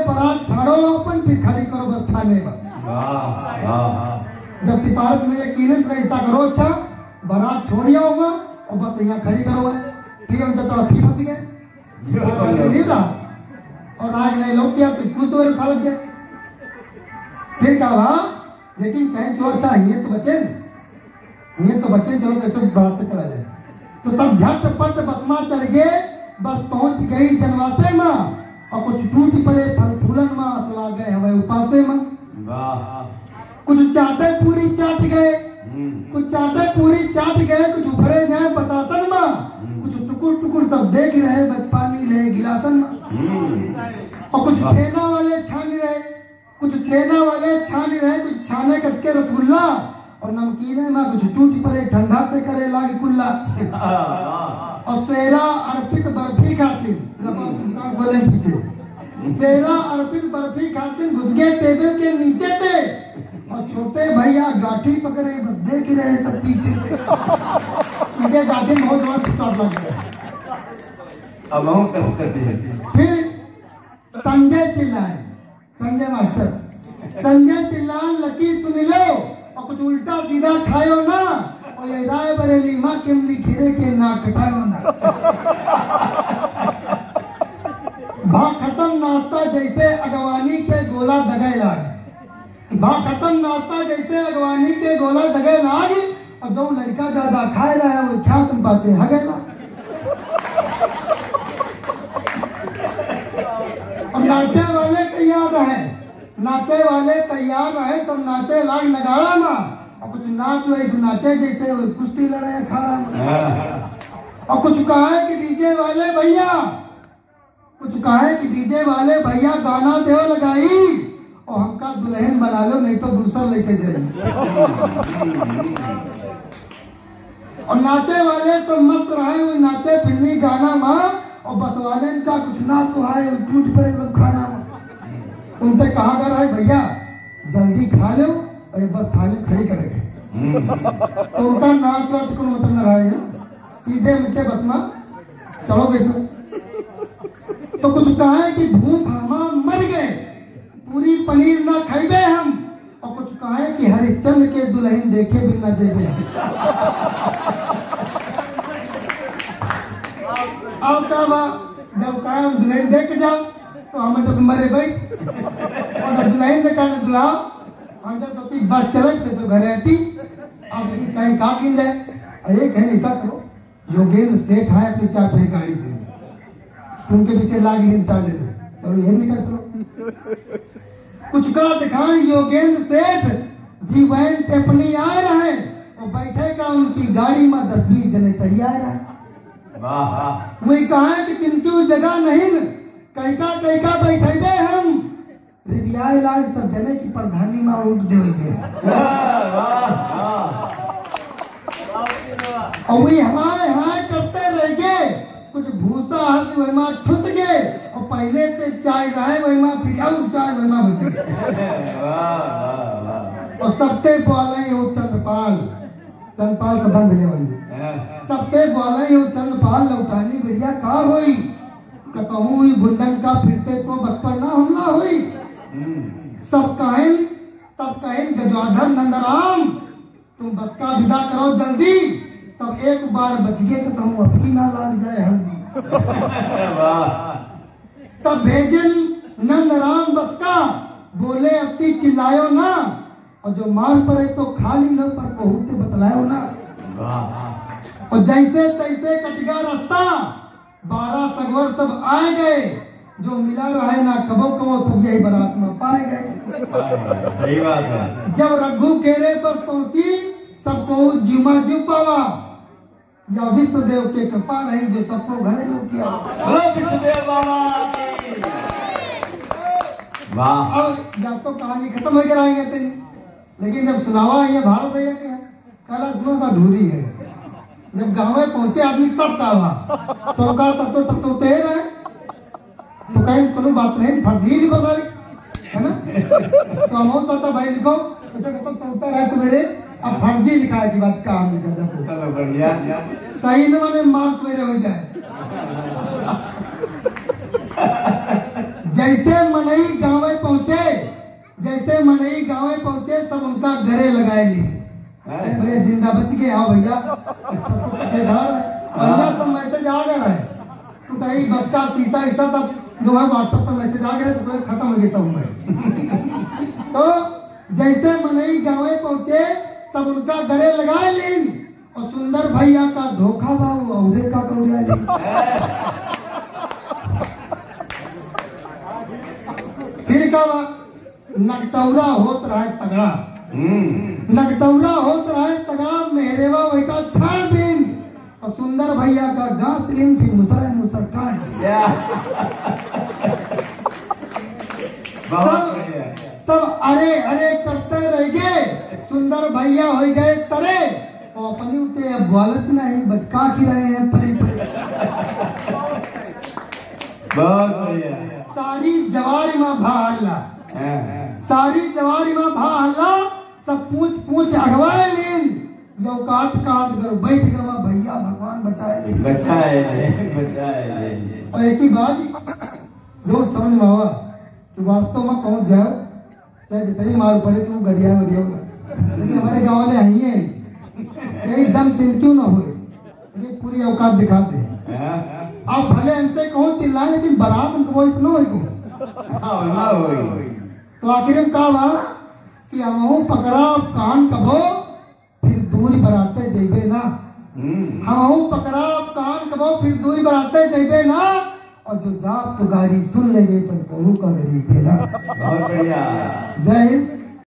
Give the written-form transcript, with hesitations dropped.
बारात छाड़ो अपन फिर खड़ी करो बस थाने में। जब सिफारिश में यकीनन तो ऐसा करो, अच्छा बारात छोड़िया होगा और बस यहाँ खड़ी करो। फिर हम जब फिर फंस गए और आज नहीं लौट गया तो स्कूल चोर खा लग गया। फिर कहा लेकिन कहीं चोर अच्छा ये तो बचे चलो कैसे बारात चला जाए। तो सब झटपट बसमा चढ़ गए, बस पहुंच गई जनवासे में और कुछ टूट पड़े फल फूलन में असला गए हमें उपासे में। कुछ चाटे पूरी चाट गए, कुछ चाटे पूरी चाट गए, कुछ उभरे जाए बतासन में, कुछ टुकुर टुकुर सब देख रहे बस पानी ले गिलासन में। और कुछ छेना वाले छान रहे, कुछ छाने कसके रसगुल्ला और नमकीने में कुछ टूट पड़े ठंडा पे करे लाग कुल्ला। और सेरा अर्पित बर्फी खातिन दुकान खोले पीछे, सेरा अर्पित बर्फी खातिन घुस गए टेबल के नीचे थे और छोटे भैया गाठी पकड़े बस देख रहे सब पीछे थे। इनके गाठी में बहुत बड़ा चोट लग गया। अब हम कैसे करते हैं? फिर संजय चिल्लाए, संजय मास्टर संजय चिल्लाए लकी सुन लो और कुछ उल्टा सीधा खायो ना और ये राय बरेली माँ किमली खीरे के ना कटायो ना। भाग खत्म नाश्ता जैसे अगवानी के गोला दगे लाग, भाग खत्म नाश्ता जैसे अगवानी के गोला दगे लाग और जो लड़का ज्यादा खाए रहा है वो क्या तुम बातें हगेला। और नाचे वाले तैयार रहे सब नाचे लाग नगाड़ा में और कुछ नाच वैसे नाचे जैसे वो कुश्ती लड़े अखाड़ा में। और कुछ कहा कि डीजे वाले भैया गाना दे लगाई और हमका दुल्हन बना लो नहीं तो दूसरा लेके जाए। और नाचे वाले तो मस्त रहे वो नाचे फिल्मी गाना में और बसवाले का कुछ ना तो है टूट पड़े सब खाना में। उनसे कहा कर रहा है भैया जल्दी खा लो और बस थाली खड़ी करेंगे। तो उनका नाच वाच को मतलब न रहा है, सीधे मुझे बसमा चलो कैसे। तो कुछ कहा है कि भूख हम मर गए पूरी पनीर ना खाइबे हम, और कुछ कहा है कि हरिश्चंद्र के दुल्हन देखे बिना जेबे। अब जब कहा दुल्हन देख के जाओ तो हम जब मरे भाई और दुल्हन देखा बुलाओ हम जब सोची बस चले तो घर आती अब कहीं कहा गिन जाए। एक है ऐसा करो योगेंद्र सेठ है अपनी 4 पैसे गाड़ी दे तो उनके पीछे लाग हिंद चार देते चलो ये निकल चलो। कुछ का दिखान योगेंद्र सेठ जीवन पे अपनी आ रहे और बैठे का उनकी गाड़ी में 10-20 जने तैयार रहे। वही कहा कि किंतु जगह नहीं कैका बैठे हम रिविया इलाज सब जने की प्रधानी में उठ देवे। और वही हाय करते रह गए, कुछ भूसा हाथ वही मां ठुस गए और पहले से चाय रहे वही मां फिर और चाय वही मां बच गए। और सबते बोले वो चंद्रपाल सदन भेजे वही सबते बोले वो चंद्रपाल लौटानी बिरिया का होई कतहू हुई गुंडन का फिरते तो बचपन ना हमला हुई। सब तब कहें गजवाधर नंदराम तुम बस का विदा करो जल्दी, सब एक बार बच गए तो तुम अपनी ना लाल जाए हल्दी। तब भेजन नंदराम बस का बोले अपनी चिल्लायो ना और जो मार पड़े तो खाली न पर कहूते बतलायो ना। और जैसे तैसे कट गया रास्ता 12 सगवर सब आए गए, जो मिला रहे ना कबो सब यही बारात में पाए गए। सही बात है। जब रघु केरे पर पहुंची सबको जीवा जीव पावा या विष्णुदेव के कृपा रही जो सबको घरे लौटिया। अब जब तो कहानी खत्म हो गई है लेकिन जब सुनावा है भारत है कला समय का अधूरी है। जब गाँव में पहुंचे आदमी तब कहा तो कहा तब तो सब सोते ही रहे तो कहीं कोनो बात नहीं फर्जी लिखो सारी है ना। तो हम सोचता भाई लिखो तो सोता रहे सवेरे अब फर्जी लिखा है की बात काम लिखा बढ़िया सही न माने मार्च मेरे हो जाए। जैसे मनई गाँव पहुंचे सब उनका गले लगाए लिए। भैया जिंदा बच गए, हाँ भैया भैया सब मैसेज आ गया है, टूटाई बस का शीशा ऐसा सब जो है व्हाट्सएप पर मैसेज आ गया, तो खत्म हो गया सब। तो जैसे मनई गाँव पहुंचे सब उनका गले लगाए लीन, और सुंदर भैया का धोखा बाबू औरे का कौरिया लीन। फिर का नकटौरा होत रहा तगड़ा, मेहरेवा वैका छाड़ दिन, और सुंदर भैया का घास लीन, फिर मुसर काट दिया। सब अरे करते रह गए, सुंदर भैया हो गए तरे, और अपनी उते अब गलत नहीं बचका की रहे हैं परे परे। बहुत बढ़िया। सारी जवारी में भाला, सब पूछ अगवाए लीन, जो काट करो बैठ गवा भैया भगवान बचाए लीन। और एक ही बात जो समझ में आवा कि वास्तव में पहुंच जाओ, चाहे जितनी मार पड़े कि वो गरिया लेकिन हमारे गाँव वाले आई है, चाहे एकदम दिन क्यों ना हो, पूरी औकात दिखाते हैं। आप भले अंते कहो चिल्लाए, लेकिन बारात हमको वही सुनो वही को। तो आखिर में कहा हुआ कि हम पकड़ा कान कबो, फिर दूर बराते जेबे ना। हम पकड़ा कान कबो, फिर दूर बराते जेबे ना, और जो जाप पुकारी सुन लेंगे पर बहु का गरीबे ना। बहुत बढ़िया। जय हिंद।